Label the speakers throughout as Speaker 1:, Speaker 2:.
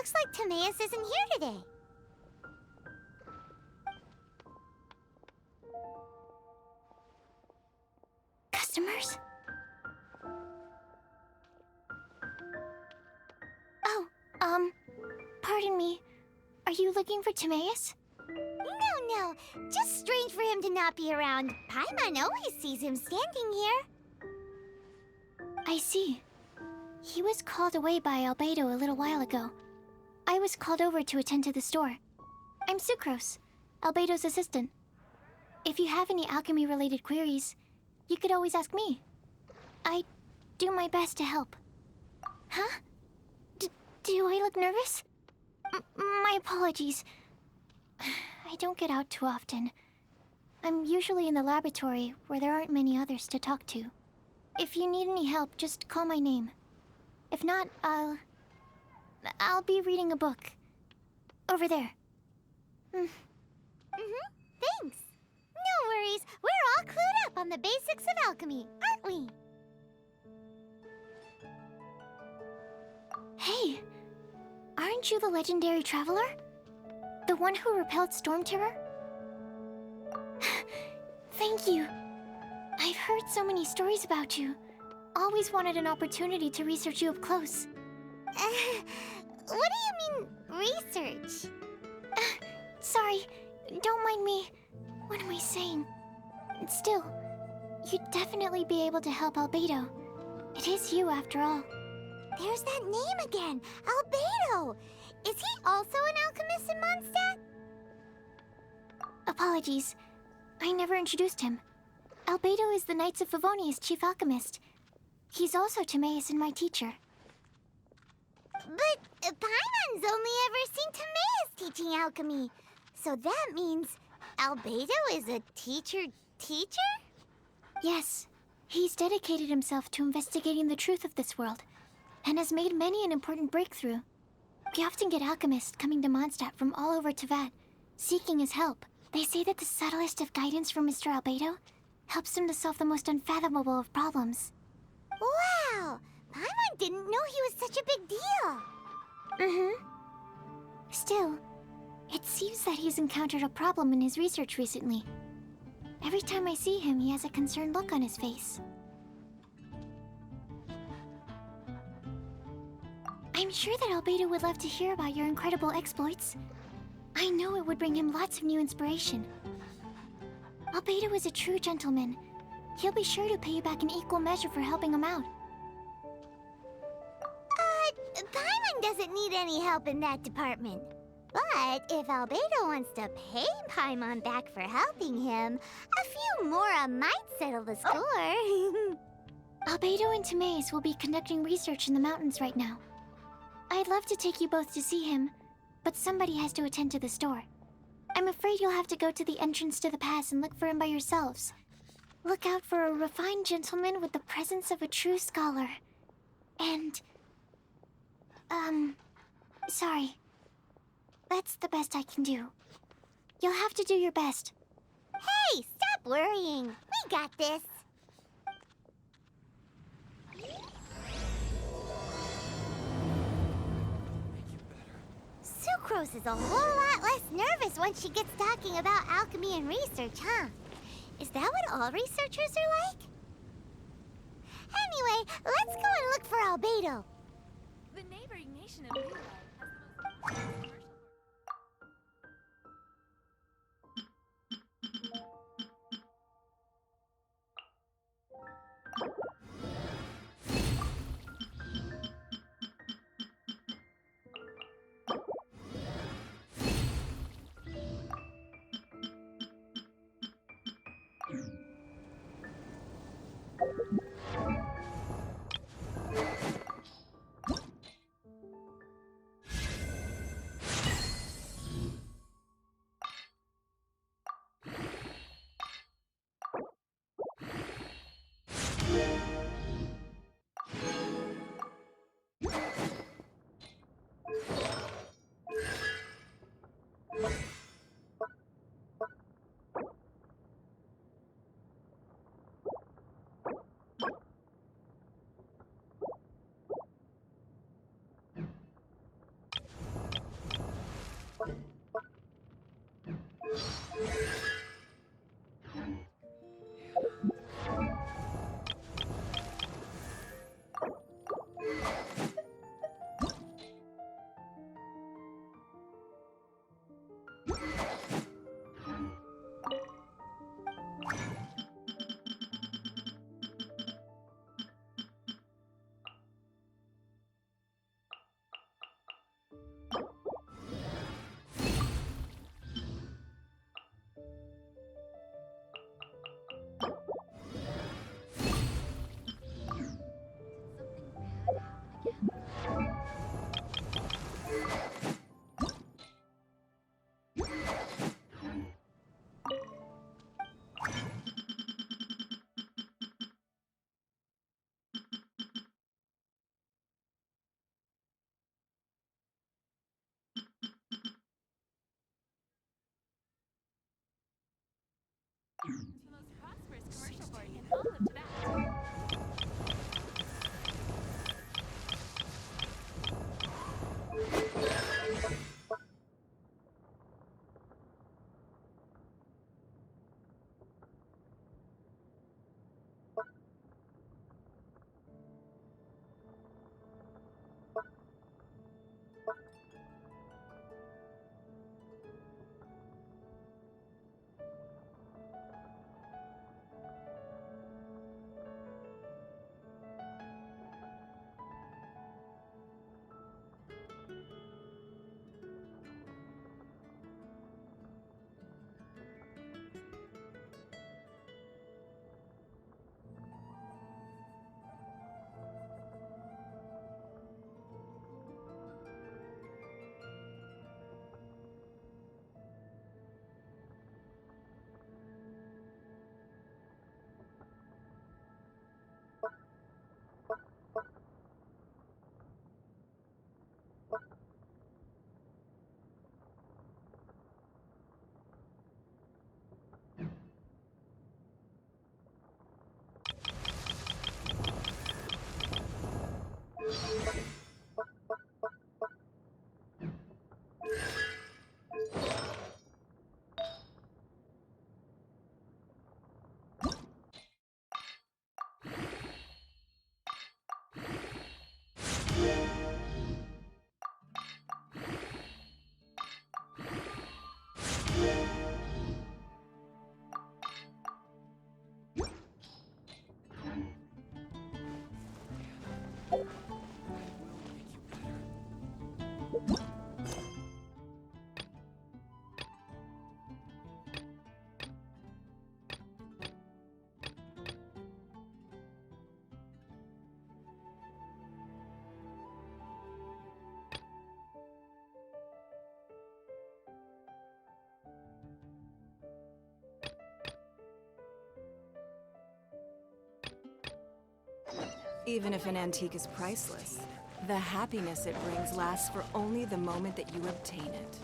Speaker 1: Looks like Timaeus isn't here today. Customers? Oh, pardon me. Are you looking for Timaeus? No. Just strange for him to not be around. Paimon always sees him standing here. I see. He was called away by Albedo a little while ago. I was called over to attend to the store. I'm Sucrose, Albedo's assistant. If you have any alchemy-related queries, you could always ask me. I do my best to help. Huh? Do I look nervous? My apologies. I don't get out too often. I'm usually in the laboratory where there aren't many others to talk to. If you need any help, just call my name. If not, I'll be reading a book. Over there. Thanks. No worries. We're all clued up on the basics of alchemy, aren't we? Hey, aren't you the legendary traveler? The one who repelled Storm Terror? Thank you. I've heard so many stories about you. Always wanted an opportunity to research you up close. What do you mean, research? Sorry, don't mind me. What am I saying? Still, you'd definitely be able to help Albedo. It is you, after all. There's that name again, Albedo! Is he also an alchemist in Mondstadt? Apologies. I never introduced him. Albedo is the Knights of Favonia's chief alchemist. He's also Timaeus and my teacher. But Paimon's only ever seen Timaeus teaching alchemy. So that means Albedo is a teacher? Yes. He's dedicated himself to investigating the truth of this world, and has made many an important breakthrough. We often get alchemists coming to Mondstadt from all over Teyvat, seeking his help. They say that the subtlest of guidance from Mr. Albedo helps him to solve the most unfathomable of problems. Wow! Paimon didn't know he was such a big deal! Still, it seems that he's encountered a problem in his research recently. Every time I see him, he has a concerned look on his face. I'm sure that Albedo would love to hear about your incredible exploits. I know it would bring him lots of new inspiration. Albedo is a true gentleman. He'll be sure to pay you back in equal measure for helping him out. Paimon doesn't need any help in that department. But if Albedo wants to pay Paimon back for helping him, a few more might settle the score. Albedo and Timaeus will be conducting research in the mountains right now. I'd love to take you both to see him, but somebody has to attend to the store. I'm afraid you'll have to go to the entrance to the pass and look for him by yourselves. Look out for a refined gentleman with the presence of a true scholar. And... sorry. That's the best I can do. You'll have to do your best. Hey, stop worrying. We got this. Sucrose is a whole lot less nervous once she gets talking about alchemy and research, huh? Is that what all researchers are like? Anyway, let's go and look for Albedo.
Speaker 2: The neighboring nation of eula has the most commercial...
Speaker 3: Even if an antique is priceless, the happiness it brings lasts for only the moment that you obtain it.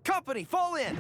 Speaker 4: Company, fall in!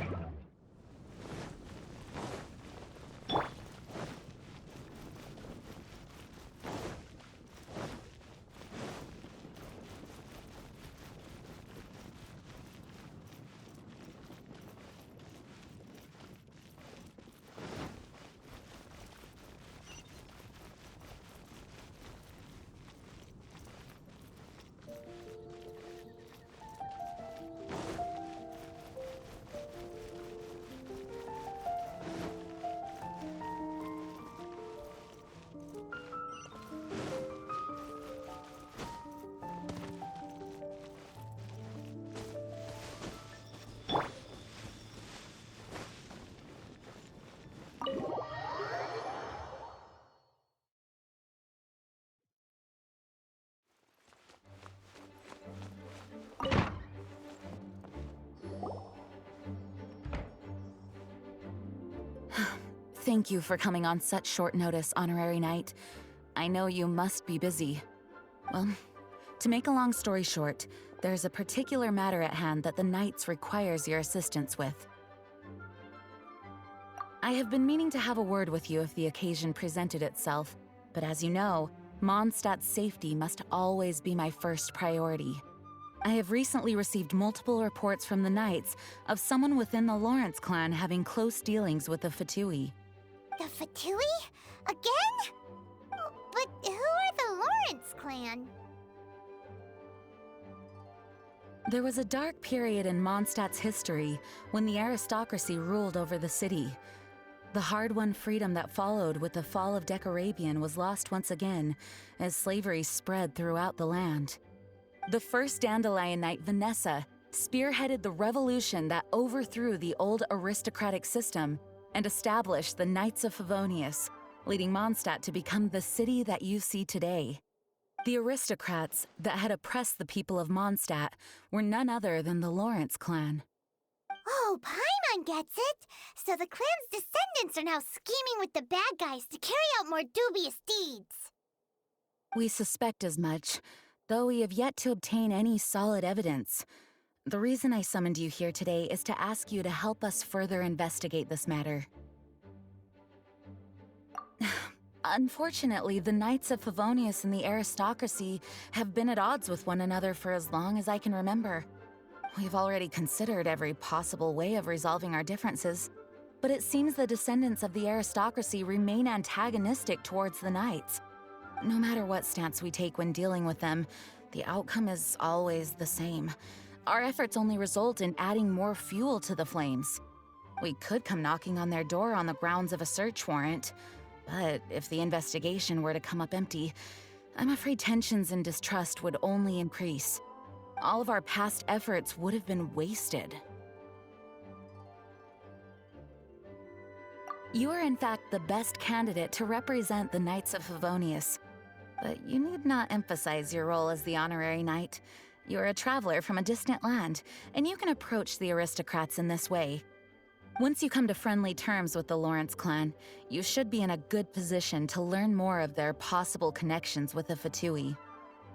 Speaker 5: Thank you for coming on such short notice, Honorary Knight. I know you must be busy. Well, to make a long story short, there's a particular matter at hand that the Knights requires your assistance with. I have been meaning to have a word with you if the occasion presented itself, but as you know, Mondstadt's safety must always be my first priority. I have recently received multiple reports from the Knights of someone within the Lawrence clan having close dealings with the Fatui.
Speaker 1: The Fatui? Again? But who are the Lawrence clan?
Speaker 5: There was a dark period in Mondstadt's history when the aristocracy ruled over the city. The hard-won freedom that followed with the fall of Decarabian was lost once again as slavery spread throughout the land. The first Dandelion Knight, Vanessa, spearheaded the revolution that overthrew the old aristocratic system and established the Knights of Favonius, leading Mondstadt to become the city that you see today. The aristocrats that had oppressed the people of Mondstadt were none other than the Lawrence clan.
Speaker 1: Oh, Paimon gets it! So the clan's descendants are now scheming with the bad guys to carry out more dubious deeds.
Speaker 5: We suspect as much, though we have yet to obtain any solid evidence. The reason I summoned you here today is to ask you to help us further investigate this matter. Unfortunately, the Knights of Favonius and the aristocracy have been at odds with one another for as long as I can remember. We've already considered every possible way of resolving our differences, but it seems the descendants of the aristocracy remain antagonistic towards the Knights. No matter what stance we take when dealing with them, the outcome is always the same. Our efforts only result in adding more fuel to the flames. We could come knocking on their door on the grounds of a search warrant, but if the investigation were to come up empty, I'm afraid tensions and distrust would only increase. All of our past efforts would have been wasted. You are in fact the best candidate to represent the Knights of Favonius. But you need not emphasize your role as the Honorary Knight. You are a traveler from a distant land, and you can approach the aristocrats in this way. Once you come to friendly terms with the Lawrence clan, you should be in a good position to learn more of their possible connections with the Fatui.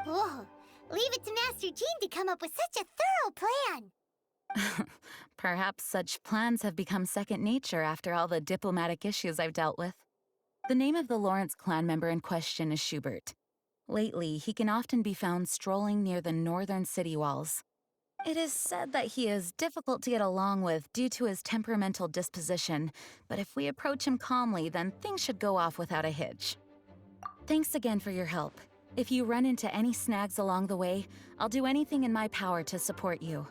Speaker 1: Whoa, leave it to Master Jean to come up with such a thorough plan!
Speaker 5: Perhaps such plans have become second nature after all the diplomatic issues I've dealt with. The name of the Lawrence clan member in question is Schubert. Lately, he can often be found strolling near the northern city walls. It is said that he is difficult to get along with due to his temperamental disposition, but if we approach him calmly, then things should go off without a hitch. Thanks again for your help. If you run into any snags along the way, I'll do anything in my power to support you.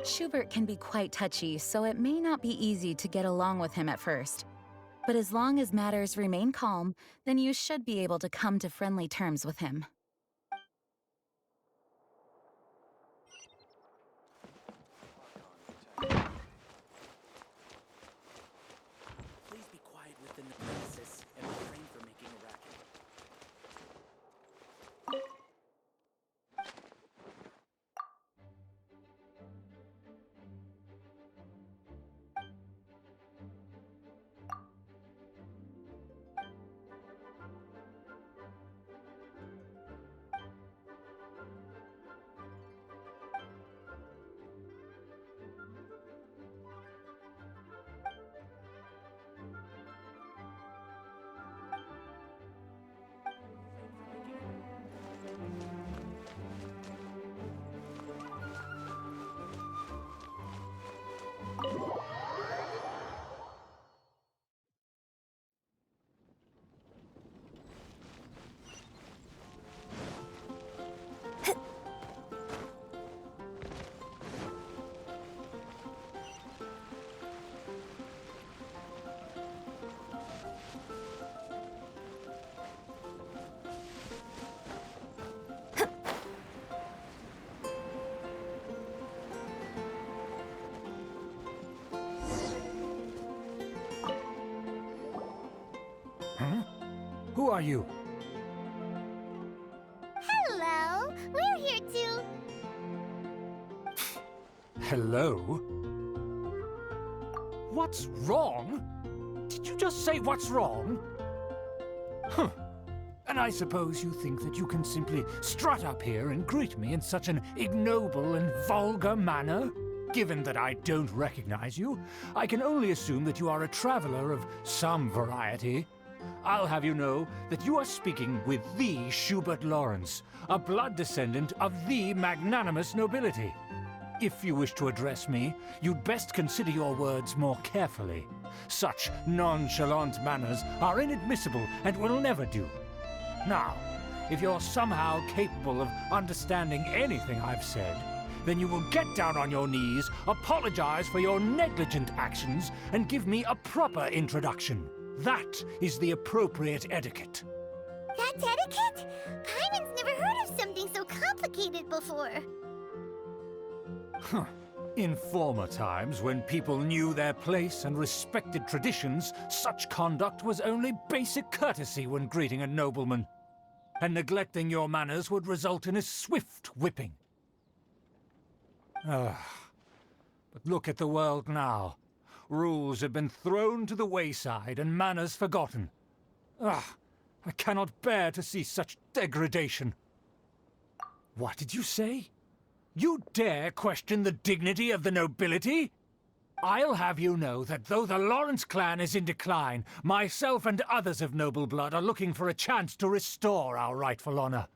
Speaker 5: Schubert can be quite touchy, so it may not be easy to get along with him at first. But as long as matters remain calm, then you should be able to come to friendly terms with him.
Speaker 6: Please be quiet within the premises and refrain from making a racket.
Speaker 7: Huh? Who are you?
Speaker 1: Hello, we're here to...
Speaker 7: Hello? What's wrong? Did you just say what's wrong? Huh. And I suppose you think that you can simply strut up here and greet me in such an ignoble and vulgar manner? Given that I don't recognize you, I can only assume that you are a traveler of some variety. I'll have you know that you are speaking with the Schubert Lawrence, a blood descendant of the magnanimous nobility. If you wish to address me, you'd best consider your words more carefully. Such nonchalant manners are inadmissible and will never do. Now, if you're somehow capable of understanding anything I've said, then you will get down on your knees, apologize for your negligent actions, and give me a proper introduction. That is the appropriate etiquette.
Speaker 1: That's etiquette? Paimon's never heard of something so complicated before.
Speaker 7: Huh. In former times, when people knew their place and respected traditions, such conduct was only basic courtesy when greeting a nobleman. And neglecting your manners would result in a swift whipping. But look at the world now. Rules have been thrown to the wayside and manners forgotten. I cannot bear to see such degradation. What did you say? You dare question the dignity of the nobility? I'll have you know that though the Lawrence clan is in decline, myself and others of noble blood are looking for a chance to restore our rightful honor.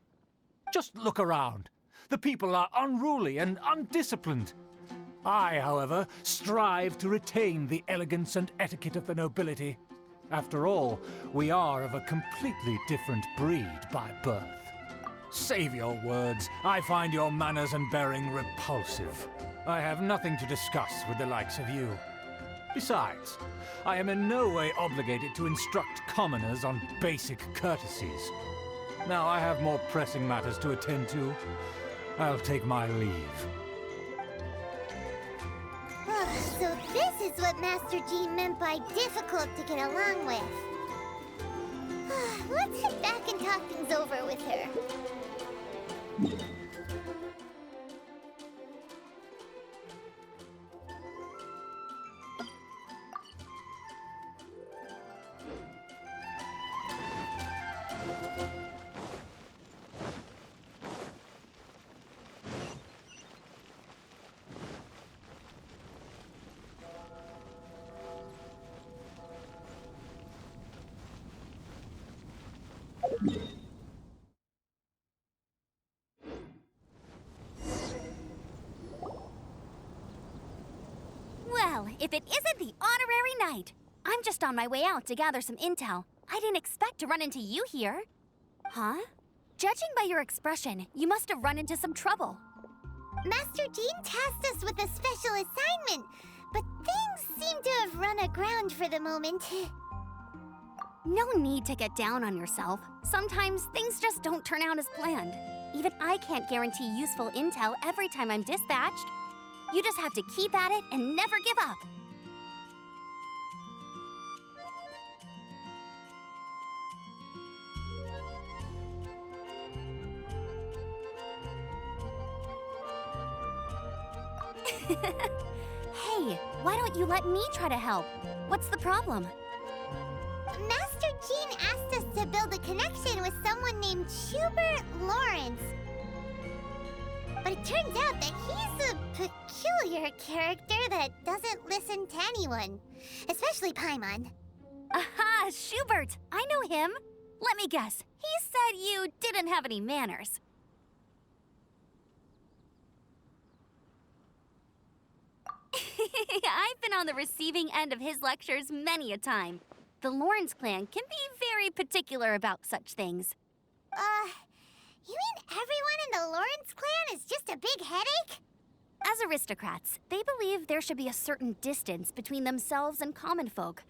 Speaker 7: Just look around. The people are unruly and undisciplined. I, however, strive to retain the elegance and etiquette of the nobility. After all, we are of a completely different breed by birth. Save your words. I find your manners and bearing repulsive. I have nothing to discuss with the likes of you. Besides, I am in no way obligated to instruct commoners on basic courtesies. Now I have more pressing matters to attend to. I'll take my leave.
Speaker 1: So this is what Master Jean meant by difficult to get along with. Let's head back and talk things over with her.
Speaker 8: Well, if it isn't the honorary knight. I'm just on my way out to gather some intel. I didn't expect to run into you here. Huh? Judging by your expression, you must have run into some trouble.
Speaker 1: Master Jean tasked us with a special assignment, but things seem to have run aground for the moment.
Speaker 8: No need to get down on yourself. Sometimes things just don't turn out as planned. Even I can't guarantee useful intel every time I'm dispatched. You just have to keep at it and never give up. Hey, why don't you let me try to help? What's the problem?
Speaker 1: Master Jean asked us to build a connection with someone named Schubert Lawrence. But it turns out that he's a peculiar character that doesn't listen to anyone, especially Paimon.
Speaker 8: Aha, Schubert! I know him. Let me guess. He said you didn't have any manners. I've been on the receiving end of his lectures many a time. The Lawrence clan can be very particular about such things.
Speaker 1: You mean everyone in the Lawrence clan is just a big headache?
Speaker 8: As aristocrats, they believe there should be a certain distance between themselves and common folk.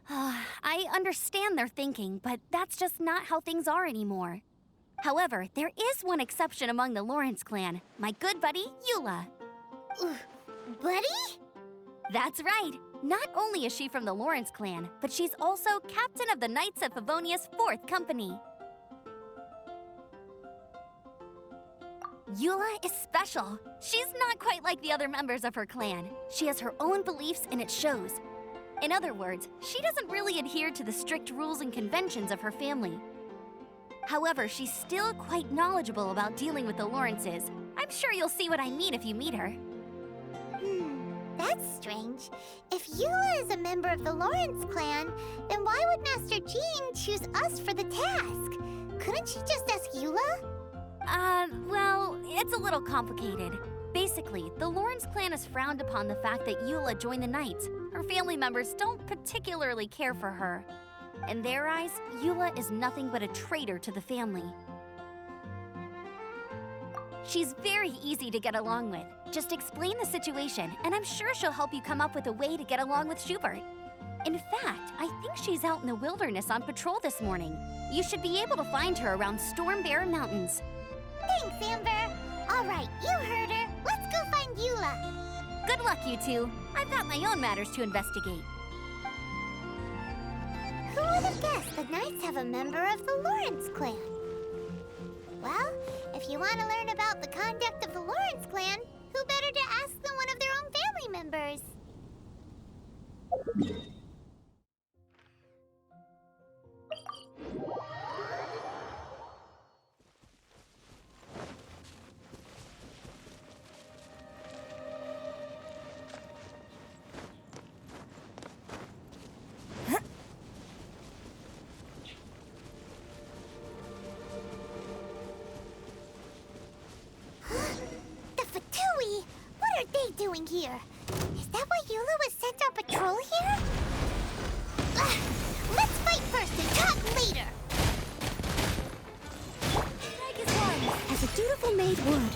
Speaker 8: I understand their thinking, but that's just not how things are anymore. However, there is one exception among the Lawrence clan, my good buddy, Eula.
Speaker 1: Buddy?
Speaker 8: That's right. Not only is she from the Lawrence clan, but she's also captain of the Knights of Favonia's 4th Company. Eula is special. She's not quite like the other members of her clan. She has her own beliefs and it shows. In other words, she doesn't really adhere to the strict rules and conventions of her family. However, she's still quite knowledgeable about dealing with the Lawrences. I'm sure you'll see what I mean if you meet her.
Speaker 1: That's strange. If Eula is a member of the Lawrence clan, then why would Master Jean choose us for the task? Couldn't she just ask Eula?
Speaker 8: Well, it's a little complicated. Basically, the Lawrence clan has frowned upon the fact that Eula joined the Knights. Her family members don't particularly care for her. In their eyes, Eula is nothing but a traitor to the family. She's very easy to get along with. Just explain the situation, and I'm sure she'll help you come up with a way to get along with Schubert. In fact, I think she's out in the wilderness on patrol this morning. You should be able to find her around Storm Bear Mountains.
Speaker 1: Thanks, Amber. All right, you heard her. Let's go find Eula.
Speaker 8: Good luck, you two. I've got my own matters to investigate.
Speaker 1: Who would have guessed the Knights have a member of the Lawrence clan? Well, if you want to learn about the conduct of the Lawrence clan, who better to ask than one of their own family members? What are they doing here? Is that why Eula was sent on patrol here? Let's fight first and talk later!
Speaker 8: As a dutiful maid would.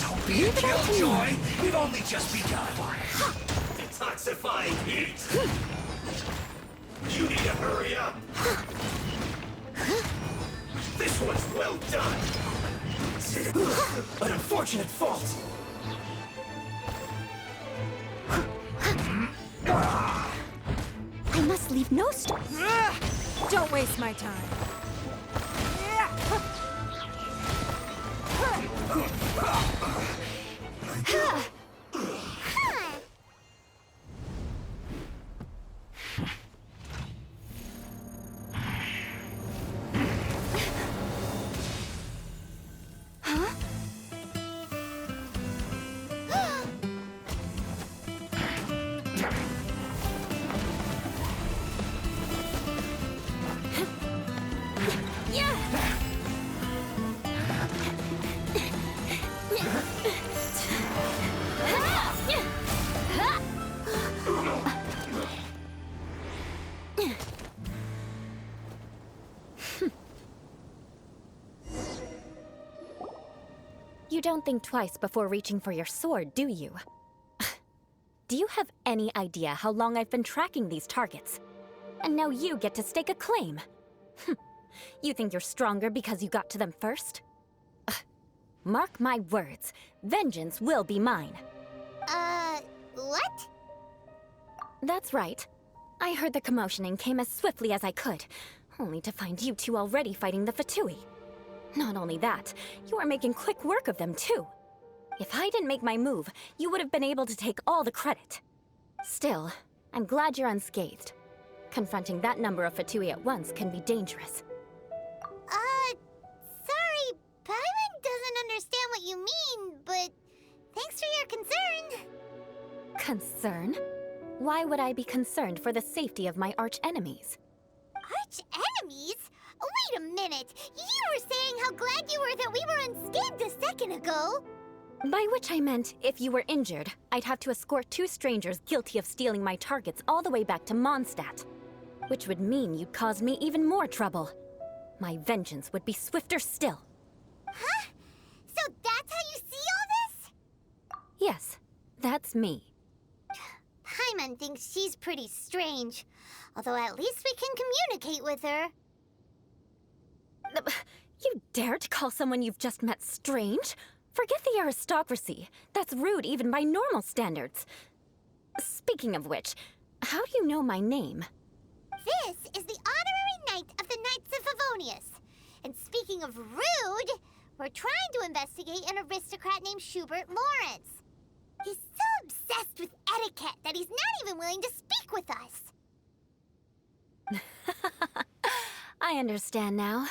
Speaker 9: Don't be a killjoy! We've only just begun! Detoxifying heat! You need to hurry up! This one's well done! An unfortunate fault!
Speaker 8: leave no
Speaker 3: Don't waste my time.
Speaker 8: You don't think twice before reaching for your sword, do you? Do you have any idea how long I've been tracking these targets? And now you get to stake a claim. You think you're stronger because you got to them first? Mark my words, vengeance will be mine.
Speaker 1: What?
Speaker 8: That's right. I heard the commotion and came as swiftly as I could, only to find you two already fighting the Fatui. Not only that, you are making quick work of them too. If I didn't make my move, you would have been able to take all the credit. Still, I'm glad you're unscathed. Confronting that number of Fatui at once can be dangerous.
Speaker 1: Sorry, Paimon doesn't understand what you mean, but thanks for your concern.
Speaker 8: Concern? Why would I be concerned for the safety of my arch-enemies?
Speaker 1: Arch-enemies? Wait a minute! You were saying how glad you were that we were unscathed a second ago!
Speaker 8: By which I meant, if you were injured, I'd have to escort 2 strangers guilty of stealing my targets all the way back to Mondstadt. Which would mean you'd cause me even more trouble. My vengeance would be swifter still.
Speaker 1: Huh? So that's how you see all this?
Speaker 8: Yes, that's me.
Speaker 1: Paimon thinks she's pretty strange. Although at least we can communicate with her.
Speaker 8: You dare to call someone you've just met strange? Forget the aristocracy. That's rude even by normal standards. Speaking of which, how do you know my name?
Speaker 1: This is the honorary knight of the Knights of Favonius. And speaking of rude, we're trying to investigate an aristocrat named Schubert Lawrence. He's so obsessed with etiquette that he's not even willing to speak with us.
Speaker 8: I understand now.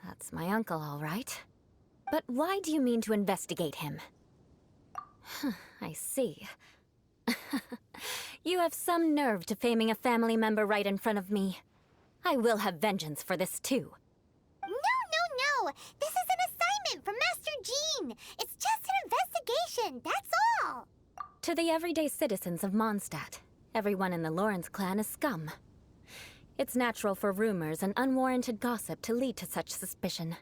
Speaker 8: That's my uncle, all right. But why do you mean to investigate him? I see. You have some nerve to faming a family member right in front of me. I will have vengeance for this too.
Speaker 1: No! This is an assignment from Master Jean! It's just an investigation, that's all!
Speaker 8: To the everyday citizens of Mondstadt, everyone in the Lawrence clan is scum. It's natural for rumors and unwarranted gossip to lead to such suspicion.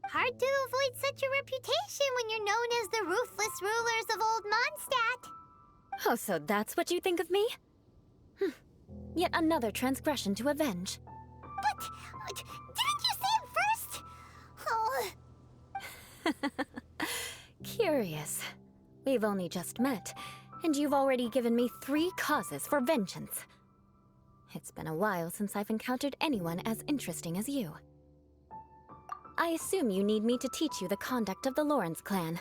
Speaker 1: Hard to avoid such a reputation when you're known as the ruthless rulers of Old Mondstadt.
Speaker 8: Oh, so that's what you think of me? Yet another transgression to avenge.
Speaker 1: But, didn't you say it first? Oh.
Speaker 8: Curious. We've only just met, and you've already given me 3 causes for vengeance. It's been a while since I've encountered anyone as interesting as you. I assume you need me to teach you the conduct of the Lawrence clan.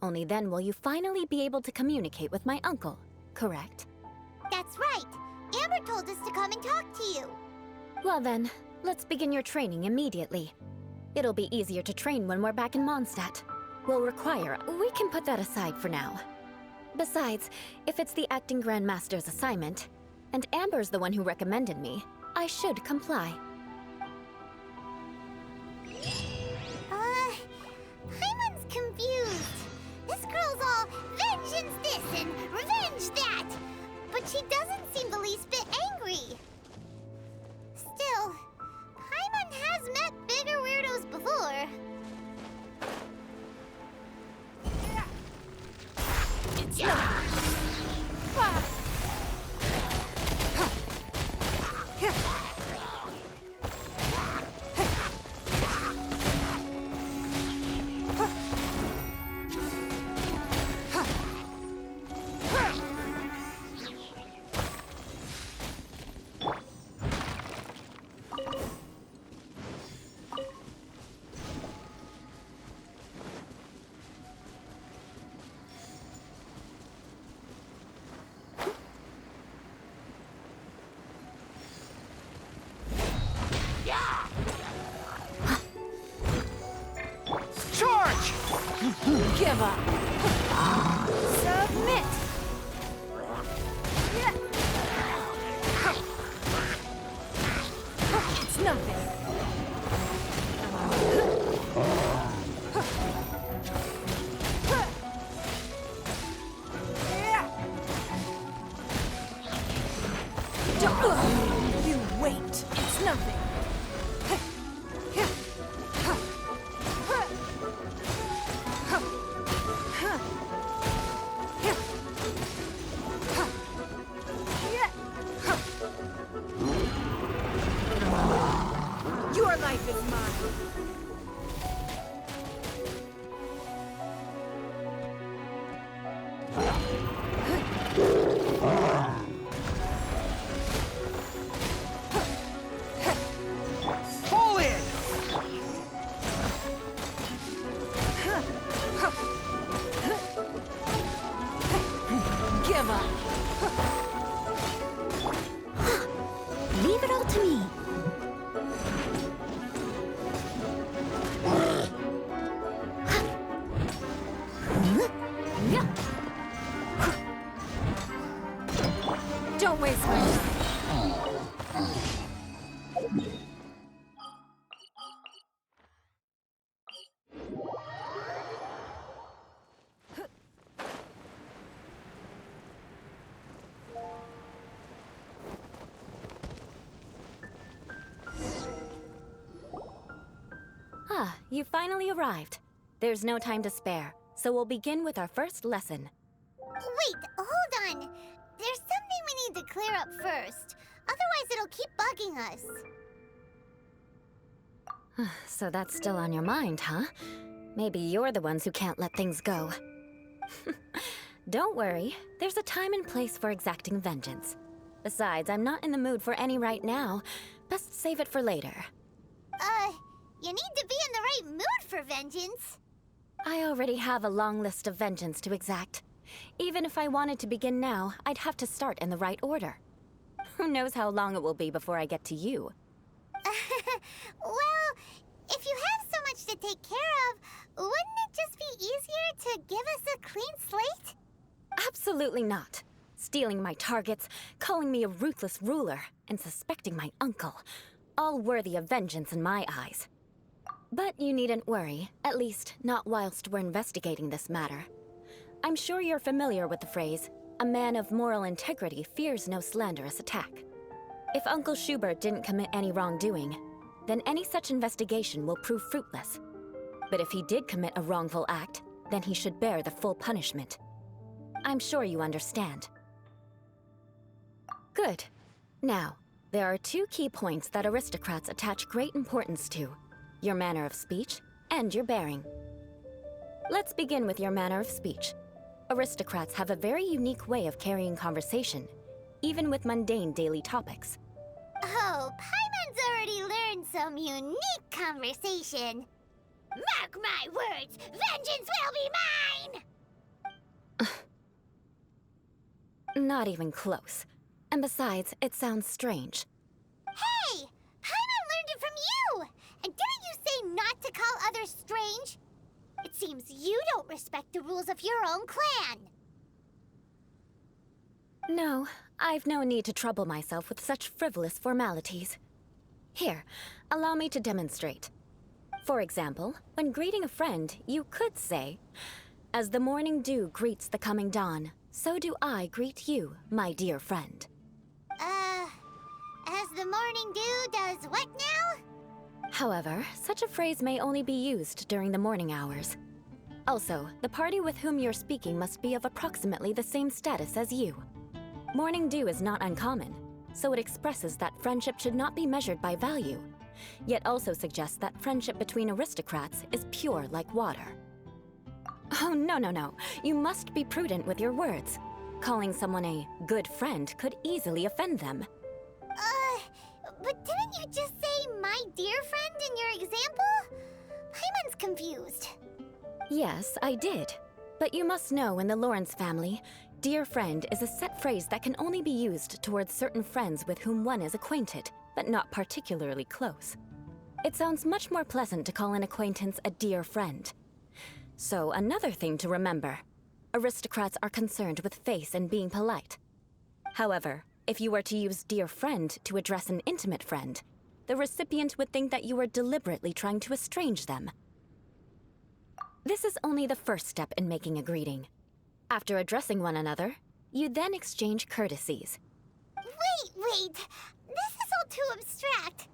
Speaker 8: Only then will you finally be able to communicate with my uncle, correct?
Speaker 1: That's right. Amber told us to come and talk to you.
Speaker 8: Well then, let's begin your training immediately. It'll be easier to train when we're back in Mondstadt. We can put that aside for now. Besides, if it's the acting Grandmaster's assignment, and Amber's the one who recommended me, I should comply.
Speaker 1: Paimon's confused. This girl's all vengeance this and revenge that. But she doesn't seem the least bit angry. Still, Paimon has met bigger weirdos before.
Speaker 3: Give up.
Speaker 8: Submit!
Speaker 3: It's nothing. You wait. It's nothing. Your life is mine.
Speaker 4: Fall in!
Speaker 3: Give up.
Speaker 8: Leave it all to me.
Speaker 3: Don't waste my time.
Speaker 8: Ah, you finally arrived. There's no time to spare, so we'll begin with our first lesson.
Speaker 1: Wait, hold on. There's something we need to clear up first. Otherwise, it'll keep bugging us.
Speaker 8: So that's still on your mind, huh? Maybe you're the ones who can't let things go. Don't worry, there's a time and place for exacting vengeance. Besides, I'm not in the mood for any right now. Best save it for later.
Speaker 1: You need to be in the right mood for vengeance.
Speaker 8: I already have a long list of vengeance to exact. Even if I wanted to begin now, I'd have to start in the right order. Who knows how long it will be before I get to you?
Speaker 1: Well, if you have so much to take care of, wouldn't it just be easier to give us a clean slate?
Speaker 8: Absolutely not. Stealing my targets, calling me a ruthless ruler, and suspecting my uncle. All worthy of vengeance in my eyes. But you needn't worry, at least not whilst we're investigating this matter. I'm sure you're familiar with the phrase, a man of moral integrity fears no slanderous attack. If Uncle Schubert didn't commit any wrongdoing, then any such investigation will prove fruitless. But if he did commit a wrongful act, then he should bear the full punishment. I'm sure you understand. Good. Now, there are two key points that aristocrats attach great importance to: your manner of speech and your bearing. Let's begin with your manner of speech. Aristocrats have a very unique way of carrying conversation, even with mundane daily topics.
Speaker 1: Oh, Paimon's already learned some unique conversation. Mark my words, vengeance will be mine!
Speaker 8: Not even close. And besides, it sounds strange.
Speaker 1: Hey! Paimon learned it from you! And didn't you say not to call others strange? It seems you don't respect the rules of your own clan.
Speaker 8: No, I've no need to trouble myself with such frivolous formalities. Here, allow me to demonstrate. For example, when greeting a friend, you could say, "As the morning dew greets the coming dawn, so do I greet you, my dear friend."
Speaker 1: As the morning dew does what now?
Speaker 8: However, such a phrase may only be used during the morning hours. Also, the party with whom you're speaking must be of approximately the same status as you. Morning dew is not uncommon, so it expresses that friendship should not be measured by value, yet also suggests that friendship between aristocrats is pure like water. Oh, no. You must be prudent with your words. Calling someone a good friend could easily offend them.
Speaker 1: But didn't you just say my dear friend in your example? Paimon's confused.
Speaker 8: Yes, I did. But you must know in the Lawrence family, dear friend is a set phrase that can only be used towards certain friends with whom one is acquainted, but not particularly close. It sounds much more pleasant to call an acquaintance a dear friend.
Speaker 10: So, another thing to remember. Aristocrats are concerned with face and being polite. However, if you were to use dear friend to address an intimate friend, the recipient would think that you were deliberately trying to estrange them. This is only the first step in making a greeting. After addressing one another, you then exchange courtesies.
Speaker 1: Wait! This is all too abstract.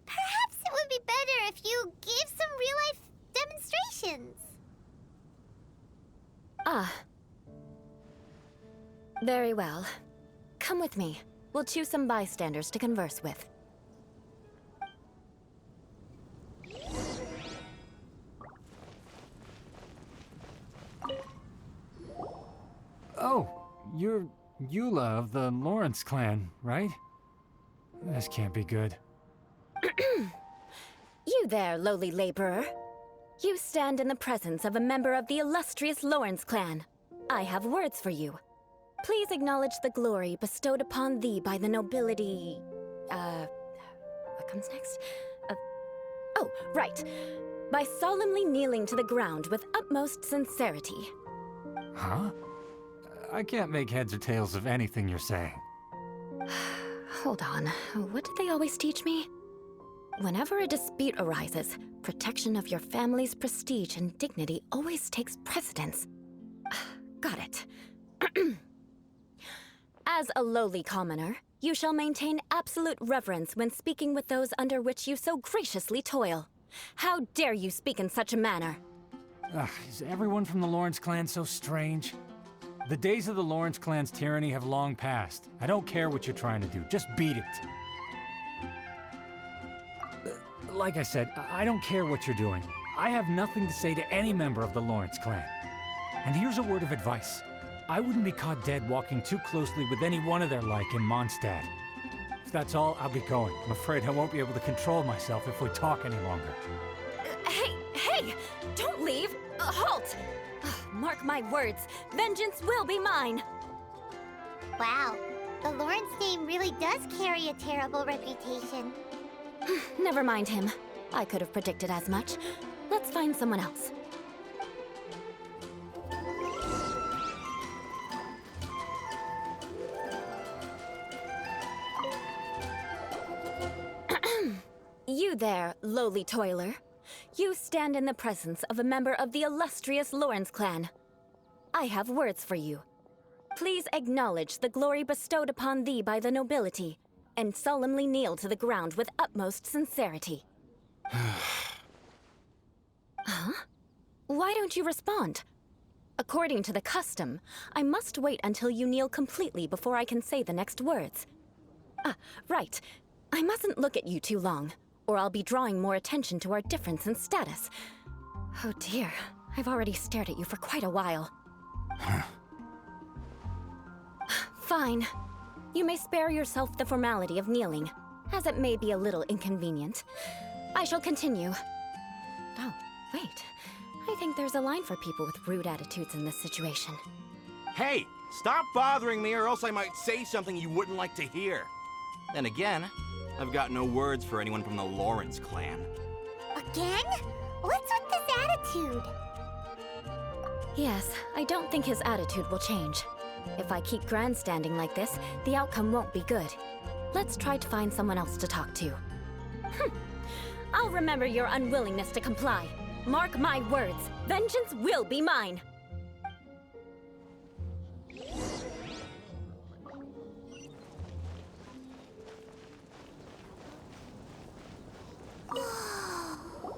Speaker 1: Perhaps it would be better if you gave some real-life demonstrations.
Speaker 10: Ah. Very well. Come with me. We'll choose some bystanders to converse with.
Speaker 7: Oh, you're Eula of the Lawrence clan, right? This can't be good.
Speaker 10: You there, lowly laborer. You stand in the presence of a member of the illustrious Lawrence clan. I have words for you. Please acknowledge the glory bestowed upon thee by the nobility... what comes next? Oh, right. By solemnly kneeling to the ground with utmost sincerity.
Speaker 7: Huh? I can't make heads or tails of anything you're saying.
Speaker 10: Hold on. What did they always teach me? Whenever a dispute arises, protection of your family's prestige and dignity always takes precedence. Got it. As a lowly commoner, you shall maintain absolute reverence when speaking with those under which you so graciously toil. How dare you speak in such a manner?
Speaker 7: Is everyone from the Lawrence clan so strange? The days of the Lawrence clan's tyranny have long passed. I don't care what you're trying to do, just beat it. Like I said, I don't care what you're doing. I have nothing to say to any member of the Lawrence clan. And here's a word of advice. I wouldn't be caught dead walking too closely with any one of their like in Mondstadt. If that's all, I'll be going. I'm afraid I won't be able to control myself if we talk any longer.
Speaker 10: Hey! Don't leave! Halt! Mark my words, vengeance will be mine!
Speaker 1: Wow, the Lawrence name really does carry a terrible reputation.
Speaker 10: Never mind him. I could have predicted as much. Let's find someone else. You there, lowly toiler. You stand in the presence of a member of the illustrious Lawrence clan. I have words for you. Please acknowledge the glory bestowed upon thee by the nobility, and solemnly kneel to the ground with utmost sincerity. Huh? Why don't you respond? According to the custom, I must wait until you kneel completely before I can say the next words. Right. I mustn't look at you too long, or I'll be drawing more attention to our difference in status. Oh dear, I've already stared at you for quite a while. Fine. You may spare yourself the formality of kneeling, as it may be a little inconvenient. I shall continue. Oh, wait. I think there's a line for people with rude attitudes in this situation.
Speaker 6: Hey, stop bothering me or else I might say something you wouldn't like to hear. Then again, I've got no words for anyone from the Lawrence clan.
Speaker 1: Again? What's with this attitude?
Speaker 10: Yes, I don't think his attitude will change. If I keep grandstanding like this, the outcome won't be good. Let's try to find someone else to talk to. I'll remember your unwillingness to comply. Mark my words, vengeance will be mine!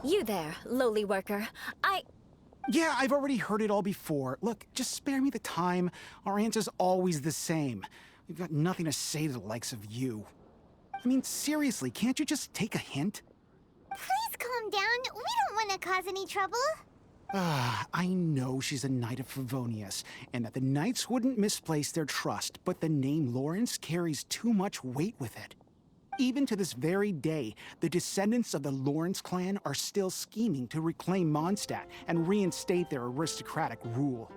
Speaker 10: You there, lowly worker.
Speaker 11: Yeah, I've already heard it all before. Look, just spare me the time. Our answer's always the same. We've got nothing to say to the likes of you. I mean, seriously, can't you just take a hint?
Speaker 1: Please calm down. We don't want to cause any trouble.
Speaker 11: I know she's a knight of Favonius, and that the knights wouldn't misplace their trust, but the name Lawrence carries too much weight with it. Even to this very day, the descendants of the Lawrence clan are still scheming to reclaim Mondstadt and reinstate their aristocratic rule.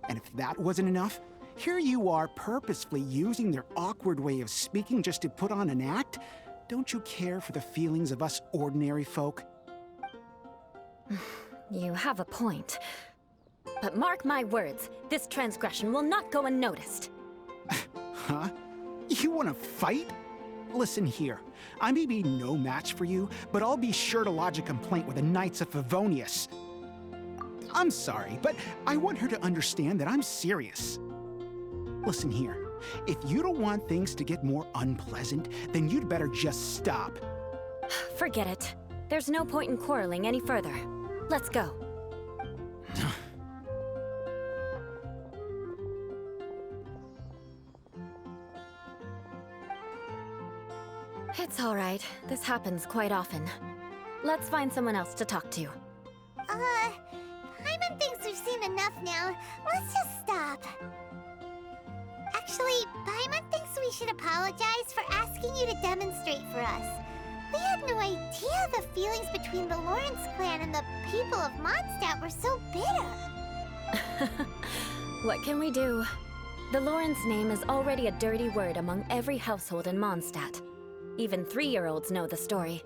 Speaker 11: And if that wasn't enough, here you are purposefully using their awkward way of speaking just to put on an act? Don't you care for the feelings of us ordinary folk?
Speaker 10: You have a point. But mark my words, this transgression will not go unnoticed.
Speaker 11: Huh? You want to fight? Listen here. I may be no match for you, but I'll be sure to lodge a complaint with the Knights of Favonius. I'm sorry, but I want her to understand that I'm serious. Listen here. If you don't want things to get more unpleasant, then you'd better just stop.
Speaker 10: Forget it. There's no point in quarreling any further. Let's go. It's all right. This happens quite often. Let's find someone else to talk to.
Speaker 1: Paimon thinks we've seen enough now. Let's just stop. Actually, Paimon thinks we should apologize for asking you to demonstrate for us. We had no idea the feelings between the Lawrence clan and the people of Mondstadt were so bitter.
Speaker 10: What can we do? The Lawrence name is already a dirty word among every household in Mondstadt. Even 3-year-olds know the story.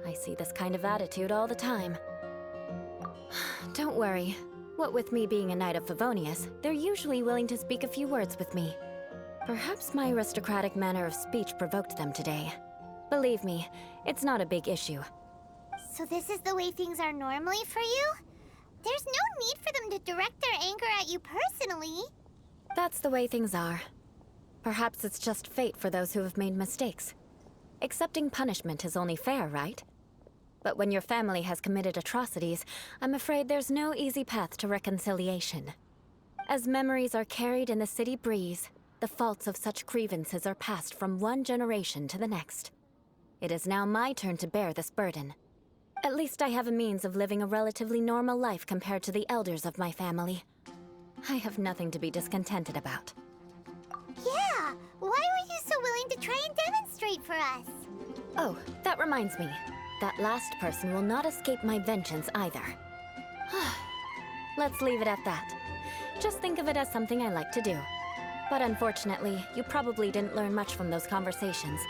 Speaker 10: I see this kind of attitude all the time. Don't worry. What with me being a Knight of Favonius, they're usually willing to speak a few words with me. Perhaps my aristocratic manner of speech provoked them today. Believe me, it's not a big issue.
Speaker 1: So this is the way things are normally for you? There's no need for them to direct their anger at you personally.
Speaker 10: That's the way things are. Perhaps it's just fate for those who have made mistakes. Accepting punishment is only fair, right? But when your family has committed atrocities, I'm afraid there's no easy path to reconciliation. As memories are carried in the city breeze, the faults of such grievances are passed from one generation to the next. It is now my turn to bear this burden. At least I have a means of living a relatively normal life compared to the elders of my family. I have nothing to be discontented about.
Speaker 1: Yeah, why were you so willing to try and demonstrate for us?
Speaker 10: Oh, that reminds me. That last person will not escape my vengeance either. Let's leave it at that. Just think of it as something I like to do. But unfortunately, you probably didn't learn much from those conversations.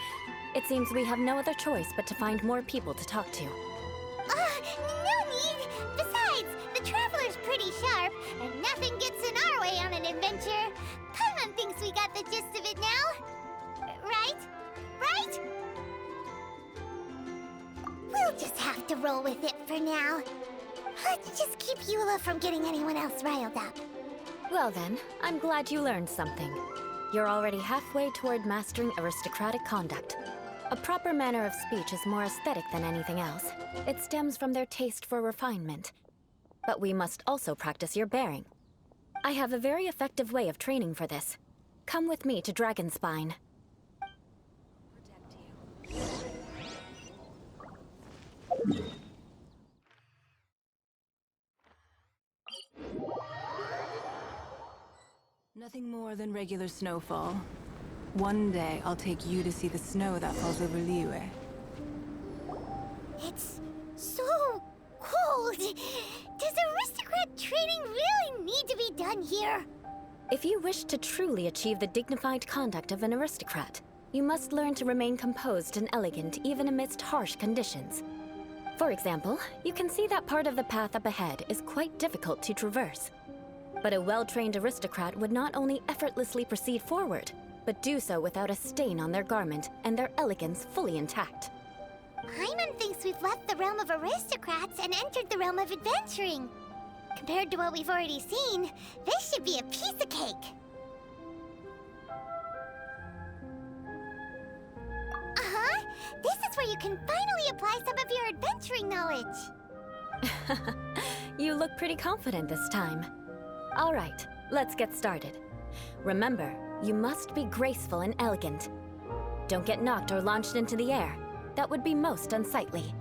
Speaker 10: It seems we have no other choice but to find more people to talk to.
Speaker 1: No need! Besides, the Traveler's pretty sharp, and nothing gets in our way on an adventure. Paimon thinks we got the gist of it now. Right? Right? We'll just have to roll with it for now. Let's just keep Eula from getting anyone else riled up.
Speaker 10: Well then, I'm glad you learned something. You're already halfway toward mastering aristocratic conduct. A proper manner of speech is more aesthetic than anything else. It stems from their taste for refinement. But we must also practice your bearing. I have a very effective way of training for this. Come with me to Dragonspine.
Speaker 3: Nothing more than regular snowfall. One day, I'll take you to see the snow that falls over Liyue.
Speaker 1: It's so cold. Does aristocrat training really need to be done here?
Speaker 10: If you wish to truly achieve the dignified conduct of an aristocrat, you must learn to remain composed and elegant even amidst harsh conditions. For example, you can see that part of the path up ahead is quite difficult to traverse. But a well-trained aristocrat would not only effortlessly proceed forward, but do so without a stain on their garment and their elegance fully intact.
Speaker 1: Paimon thinks we've left the realm of aristocrats and entered the realm of adventuring. Compared to what we've already seen, this should be a piece of cake. Uh-huh. This is where you can finally apply some of your adventuring knowledge.
Speaker 10: You look pretty confident this time. All right, let's get started. Remember, you must be graceful and elegant. Don't get knocked or launched into the air. That would be most unsightly.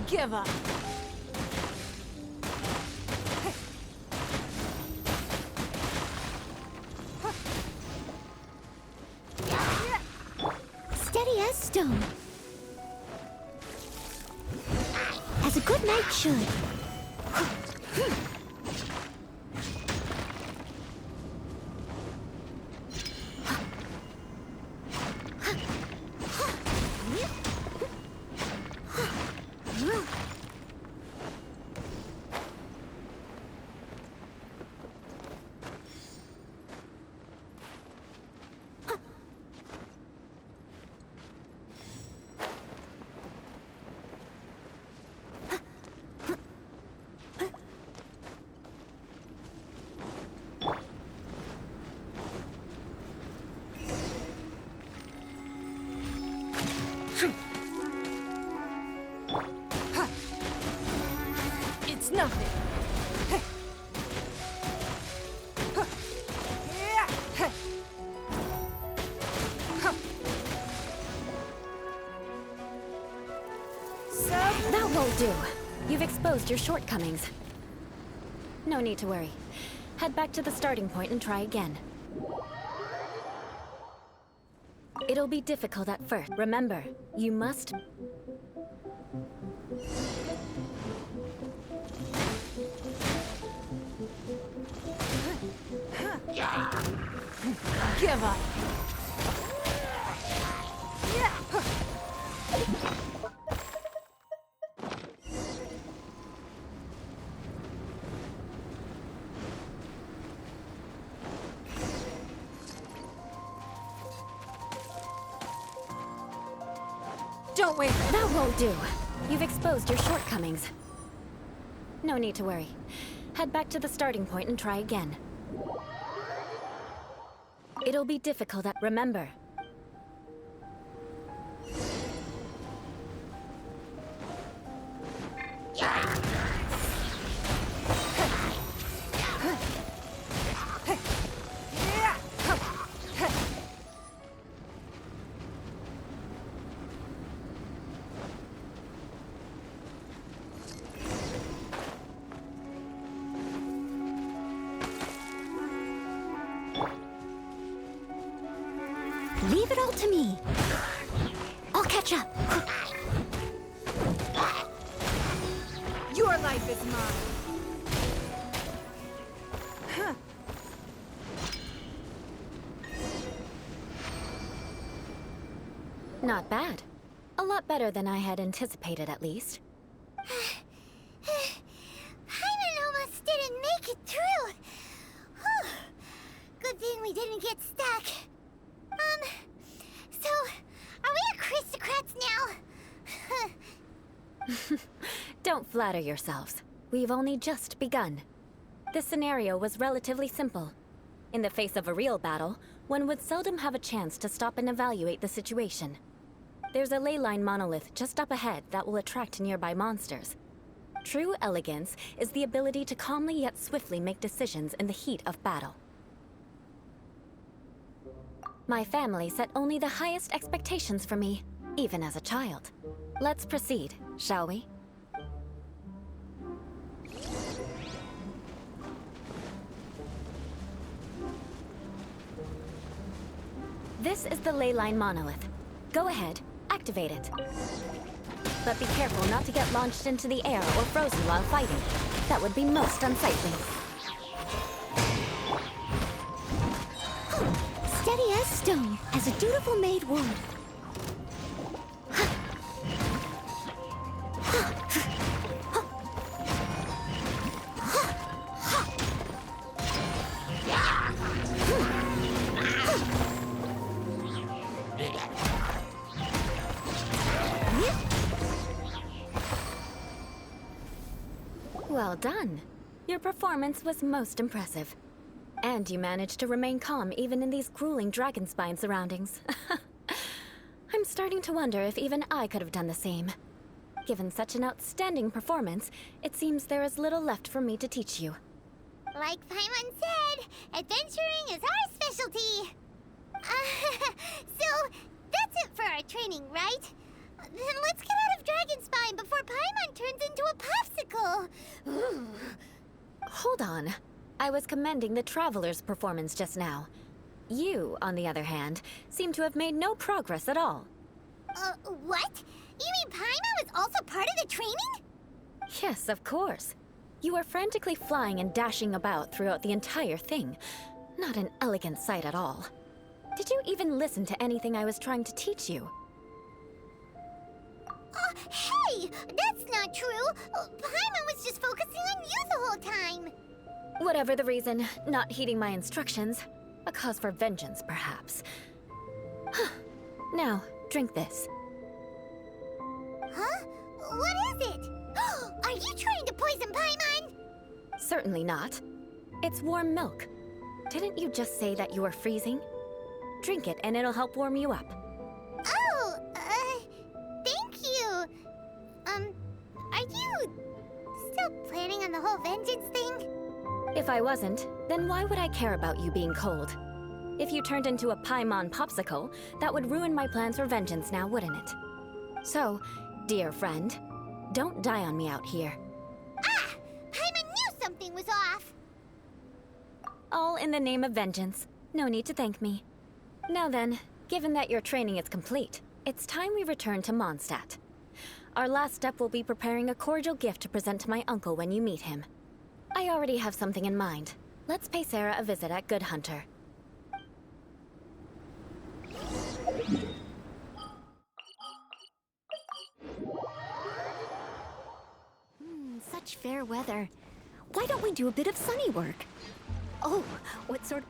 Speaker 3: Give up!
Speaker 1: Steady as stone. As a good knight should.
Speaker 10: do. You've exposed your shortcomings. No need to worry. Head back to the starting point and try again. It'll be difficult at first. Remember, you must...
Speaker 3: Give up. Don't wait.
Speaker 10: That won't do. You've exposed your shortcomings. No need to worry. Head back to the starting point and try again. It'll be difficult at... Remember.
Speaker 1: Leave it all to me. I'll catch up.
Speaker 3: Your life is mine.
Speaker 10: Not bad. A lot better than I had anticipated, at least.
Speaker 1: Paimon almost didn't make it through. Whew. Good thing we didn't get stuck. So, are we aristocrats now?
Speaker 10: Don't flatter yourselves. We've only just begun. This scenario was relatively simple. In the face of a real battle, one would seldom have a chance to stop and evaluate the situation. There's a ley line monolith just up ahead that will attract nearby monsters. True elegance is the ability to calmly yet swiftly make decisions in the heat of battle. My family set only the highest expectations for me, even as a child. Let's proceed, shall we? This is the ley line monolith. Go ahead, activate it. But be careful not to get launched into the air or frozen while fighting. That would be most unsightly.
Speaker 1: Steady as stone, as a dutiful maid would.
Speaker 10: Well done. Your performance was most impressive. And you managed to remain calm even in these grueling dragon spine surroundings. I'm starting to wonder if even I could have done the same. Given such an outstanding performance, it seems there is little left for me to teach you.
Speaker 1: Like Paimon said, adventuring is our specialty. So, that's it for our training, right? Then let's get out of Dragonspine before Paimon turns into a popsicle.
Speaker 10: Hold on. I was commending the Traveler's performance just now. You, on the other hand, seem to have made no progress at all.
Speaker 1: What? You mean Paimon was also part of the training?
Speaker 10: Yes, of course. You were frantically flying and dashing about throughout the entire thing. Not an elegant sight at all. Did you even listen to anything I was trying to teach you?
Speaker 1: Hey! That's not true! Paimon was just focusing on you the whole time!
Speaker 10: Whatever the reason, not heeding my instructions. A cause for vengeance, perhaps. Now, drink this.
Speaker 1: Huh? What is it? Are you trying to poison Paimon?
Speaker 10: Certainly not. It's warm milk. Didn't you just say that you were freezing? Drink it and it'll help warm you up.
Speaker 1: Oh, thank you. Are you still planning on the whole vengeance thing?
Speaker 10: If I wasn't, then why would I care about you being cold? If you turned into a Paimon popsicle, that would ruin my plans for vengeance now, wouldn't it? So, dear friend, Don't die on me out here.
Speaker 1: Ah! Paimon knew something was off!
Speaker 10: All in the name of vengeance. No need to thank me. Now then, given that your training is complete, it's time we return to Mondstadt. Our last step will be preparing a cordial gift to present to my uncle when you meet him. I already have something in mind. Let's pay Sarah a visit at Good Hunter.
Speaker 8: Such fair weather. Why don't we do a bit of sunny work? Oh, what sort of...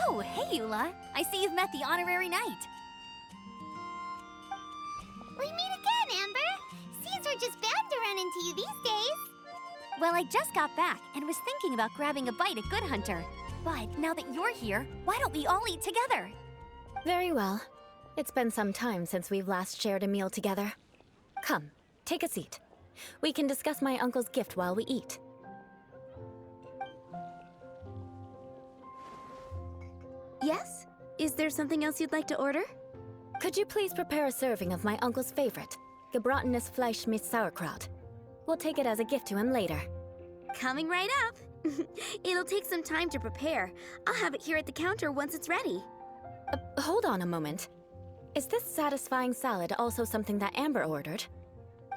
Speaker 8: Oh, hey, Eula. I see you've met the honorary knight.
Speaker 1: We meet again, Amber! Seems we're just bound to run into you these days.
Speaker 8: Well, I just got back and was thinking about grabbing a bite at Good Hunter. But now that you're here, why don't we all eat together?
Speaker 10: Very well. It's been some time since we've last shared a meal together. Come, take a seat. We can discuss my uncle's gift while we eat.
Speaker 12: Yes? Is there something else you'd like to order?
Speaker 10: Could you please prepare a serving of my uncle's favorite, gebratenes Fleisch mit Sauerkraut? We'll take it as a gift to him later.
Speaker 12: Coming right up. It'll take some time to prepare. I'll have it here at the counter once it's ready.
Speaker 10: Hold on a moment. Is this satisfying salad also something that Amber ordered?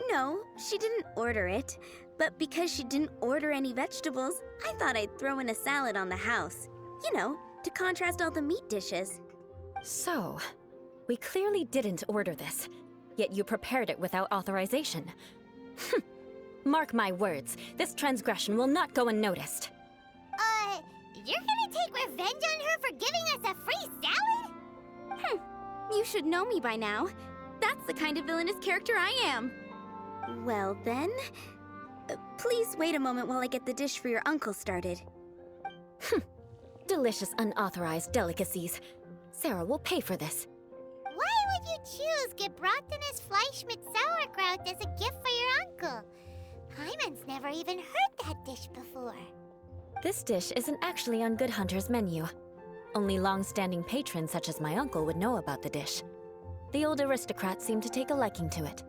Speaker 12: No, she didn't order it. But because she didn't order any vegetables, I thought I'd throw in a salad on the house. You know, to contrast all the meat dishes.
Speaker 10: So, we clearly didn't order this, yet you prepared it without authorization. Mark my words, this transgression will not go unnoticed.
Speaker 1: You're gonna take revenge on her for giving us a free salad?
Speaker 12: You should know me by now. That's the kind of villainous character I am. Well then, please wait a moment while I get the dish for your uncle started.
Speaker 10: Delicious unauthorized delicacies. Sarah will pay for this.
Speaker 1: Why would you choose gebratenes Fleisch mit Sauerkraut as a gift for your uncle? Paimon's never even heard that dish before.
Speaker 10: This dish isn't actually on Good Hunter's menu. Only long-standing patrons such as my uncle would know about the dish. The old aristocrats seem to take a liking to it.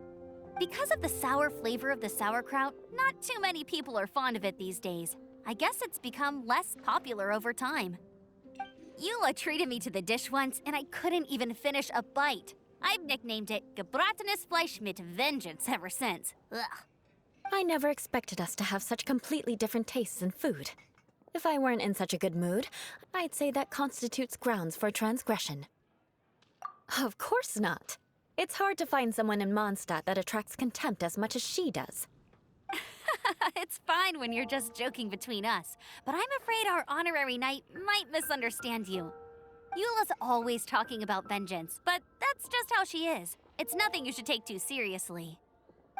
Speaker 8: Because of the sour flavor of the sauerkraut, not too many people are fond of it these days. I guess it's become less popular over time. Eula treated me to the dish once, and I couldn't even finish a bite. I've nicknamed it gebratenes Fleisch mit Vengeance ever since. Ugh.
Speaker 10: I never expected us to have such completely different tastes in food. If I weren't in such a good mood, I'd say that constitutes grounds for transgression. Of course not. It's hard to find someone in Mondstadt that attracts contempt as much as she does.
Speaker 8: It's fine when you're just joking between us, but I'm afraid our honorary knight might misunderstand you. Eula's always talking about vengeance, but that's just how she is. It's nothing you should take too seriously.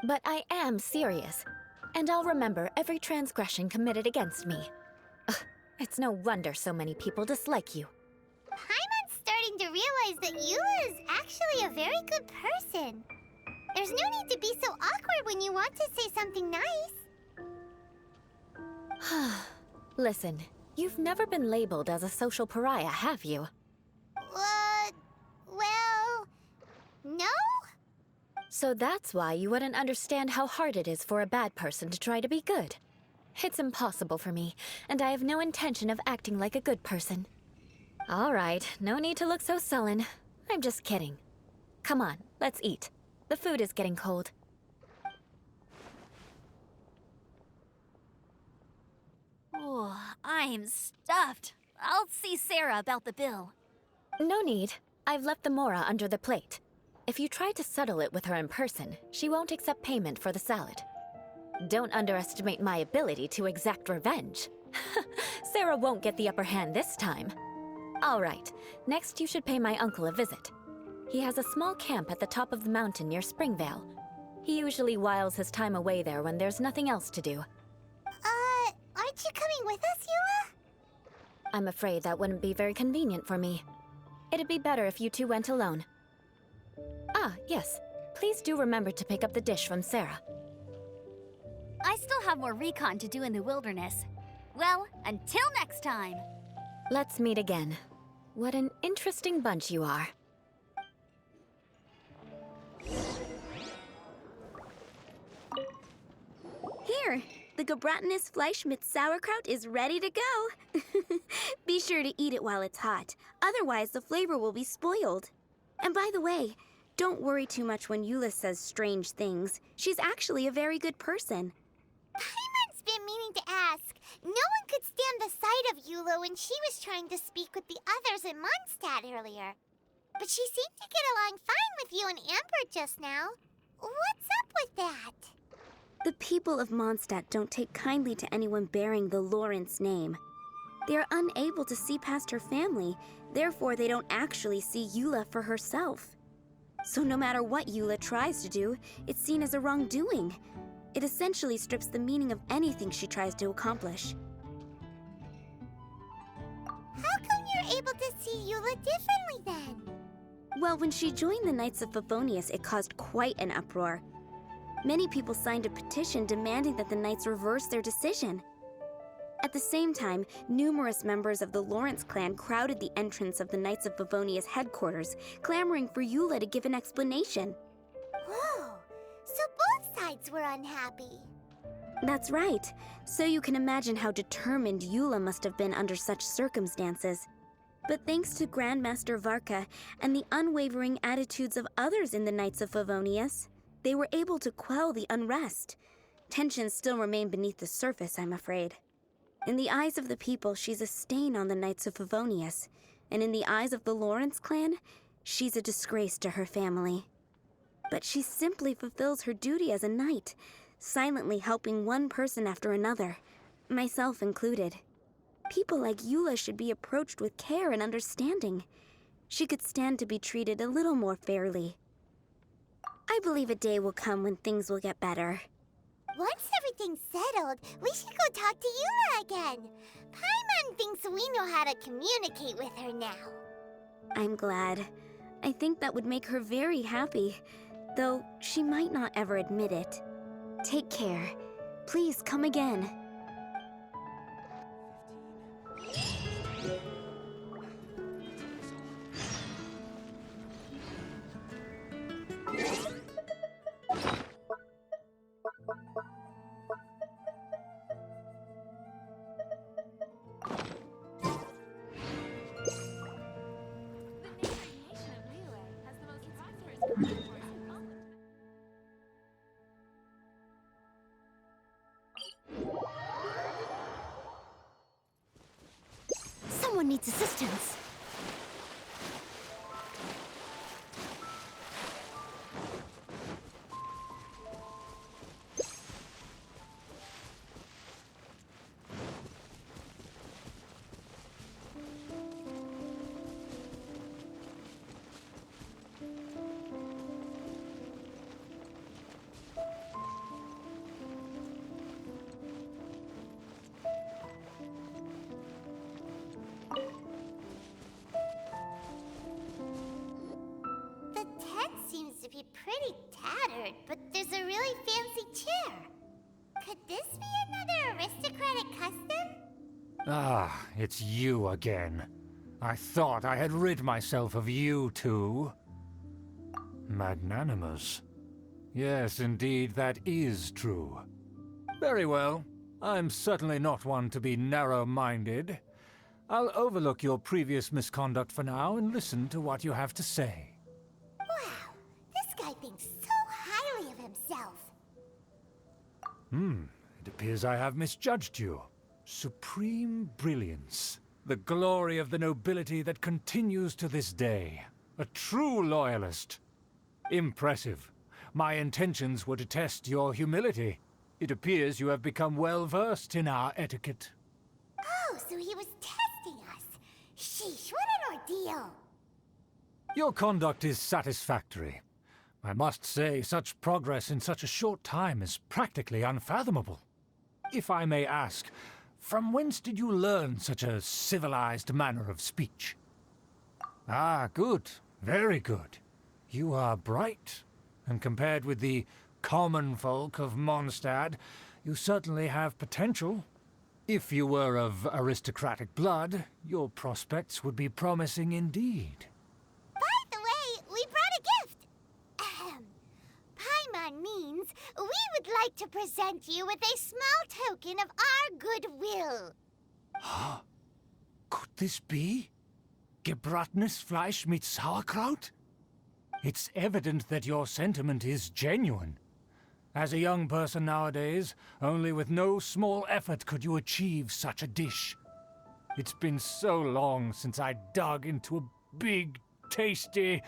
Speaker 10: But I am serious, and I'll remember every transgression committed against me. Ugh, it's no wonder so many people dislike you.
Speaker 1: Paimon's starting to realize that Eula is actually a very good person. There's no need to be so awkward when you want to say something nice.
Speaker 10: Listen, you've never been labeled as a social pariah, have you?
Speaker 1: Well, no?
Speaker 10: So that's why you wouldn't understand how hard it is for a bad person to try to be good. It's impossible for me, and I have no intention of acting like a good person. All right, no need to look so sullen. I'm just kidding. Come on, let's eat. The food is getting cold.
Speaker 8: Oh, I'm stuffed. I'll see Sarah about the bill.
Speaker 10: No need. I've left the mora under the plate. If you try to settle it with her in person, she won't accept payment for the salad. Don't underestimate my ability to exact revenge. Sarah won't get the upper hand this time. All right, next you should pay my uncle a visit. He has a small camp at the top of the mountain near Springvale. He usually whiles his time away there when there's nothing else to do.
Speaker 1: Aren't you coming with us, Eula?
Speaker 10: I'm afraid that wouldn't be very convenient for me. It'd be better if you two went alone. Ah, yes. Please do remember to pick up the dish from Sarah.
Speaker 8: I still have more recon to do in the wilderness. Well, until next time.
Speaker 10: Let's meet again. What an interesting bunch you are.
Speaker 12: Here, the Gebratinus Fleischmitz sauerkraut is ready to go. Be sure to eat it while it's hot, otherwise the flavor will be spoiled. And by the way, don't worry too much when Eula says strange things. She's actually a very good person.
Speaker 1: Paimon's been meaning to ask. No one could stand the sight of Eula when she was trying to speak with the others in Mondstadt earlier. But she seemed to get along fine with you and Amber just now. What's up with that?
Speaker 12: The people of Mondstadt don't take kindly to anyone bearing the Lawrence name. They are unable to see past her family, therefore they don't actually see Eula for herself. So no matter what Eula tries to do, it's seen as a wrongdoing. It essentially strips the meaning of anything she tries to accomplish.
Speaker 1: How come you're able to see Eula differently then?
Speaker 12: Well, when she joined the Knights of Favonius, it caused quite an uproar. Many people signed a petition demanding that the Knights reverse their decision. At the same time, numerous members of the Lawrence clan crowded the entrance of the Knights of Favonius headquarters, clamoring for Eula to give an explanation.
Speaker 1: Whoa, so both sides were unhappy.
Speaker 12: That's right. So you can imagine how determined Eula must have been under such circumstances. But thanks to Grandmaster Varka and the unwavering attitudes of others in the Knights of Favonius, they were able to quell the unrest. Tensions still remain beneath the surface, I'm afraid. In the eyes of the people, she's a stain on the Knights of Favonius, and in the eyes of the Lawrence clan, she's a disgrace to her family. But she simply fulfills her duty as a knight, silently helping one person after another, myself included. People like Eula should be approached with care and understanding. She could stand to be treated a little more fairly. I believe a day will come when things will get better.
Speaker 1: Once everything's settled, we should go talk to Eula again. Paimon thinks we know how to communicate with her now.
Speaker 12: I'm glad. I think that would make her very happy, though she might not ever admit it. Take care. Please come again.
Speaker 1: Someone needs assistance. Seems to be pretty tattered, but there's a really fancy chair. Could this be another aristocratic custom?
Speaker 7: Ah, it's you again. I thought I had rid myself of you two. Magnanimous. Yes, indeed, that is true. Very well. I'm certainly not one to be narrow-minded. I'll overlook your previous misconduct for now and listen to what you have to say.
Speaker 1: Wow, this guy thinks so highly of himself.
Speaker 7: It appears I have misjudged you. Supreme brilliance. The glory of the nobility that continues to this day. A true loyalist. Impressive. My intentions were to test your humility. It appears you have become well-versed in our etiquette.
Speaker 1: Oh, so he was testing us. Sheesh, what an ordeal.
Speaker 7: Your conduct is satisfactory. I must say, such progress in such a short time is practically unfathomable. If I may ask, from whence did you learn such a civilized manner of speech? Ah, good. Very good. You are bright, and compared with the common folk of Mondstadt, you certainly have potential. If you were of aristocratic blood, your prospects would be promising indeed.
Speaker 1: By the way, we brought a gift. Ahem. Paimon means we would like to present you with a small token of our goodwill.
Speaker 7: Could this be? Gebratnes Fleisch mit Sauerkraut? It's evident that your sentiment is genuine. As a young person nowadays, only with no small effort could you achieve such a dish. It's been so long since I dug into a big, tasty,